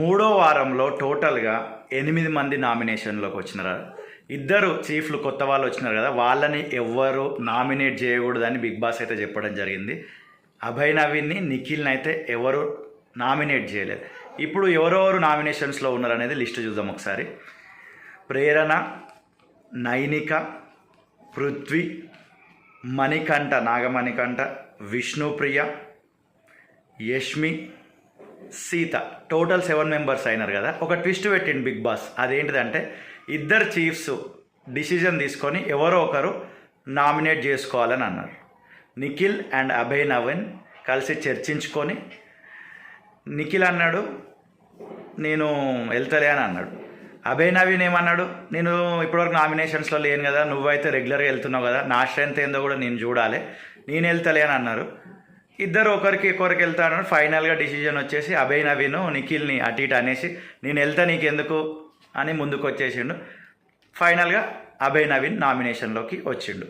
మూడో వారంలో టోటల్గా 8 మంది నామినేషన్లోకి వచ్చినారు. 2 చీఫ్లు కొత్త వాళ్ళు వచ్చినారు కదా, వాళ్ళని ఎవ్వరు నామినేట్ చేయకూడదని బిగ్ బాస్ అయితే చెప్పడం జరిగింది. అభయ్ నవీన్ని, నిఖిల్ని అయితే ఎవరు నామినేట్ చేయలేదు. ఇప్పుడు ఎవరెవరు నామినేషన్స్లో ఉన్నారనేది లిస్ట్ చూద్దాం ఒకసారి. ప్రేరణ, నైనిక, పృథ్వీ, మణికంఠ, నాగమణికంఠ, విష్ణుప్రియ, యష్మి, సీత, టోటల్ 7 మెంబర్స్ అయినారు కదా. ఒక ట్విస్ట్ పెట్టిండు బిగ్ బాస్. అదేంటిదంటే 2 చీఫ్స్ డిసిజన్ తీసుకొని ఎవరో ఒకరు నామినేట్ చేసుకోవాలని అన్నారు. నిఖిల్ అండ్ అభయ్ నవీన్ కలిసి చర్చించుకొని నిఖిల్ అన్నాడు నేను వెళ్తలే అని అన్నాడు. అభయ్ నవీన్ ఏమన్నాడు, నేను ఇప్పటివరకు నామినేషన్స్లో లేను కదా, నువ్వైతే రెగ్యులర్గా వెళ్తున్నావు కదా, నా స్ట్రెంత్ ఏందో కూడా నేను చూడాలి, నేను వెళ్తలే అని అన్నారు. 2 ఒకరికి వెళ్తాను. ఫైనల్గా డిసిజన్ వచ్చేసి అభయ్ నవీన్ నిఖిల్ని అటు ఇటు అనేసి నేను వెళ్తా నీకెందుకు అని ముందుకు వచ్చేసిండు. ఫైనల్గా అభయ్ నవీన్ నామినేషన్లోకి వచ్చిండు.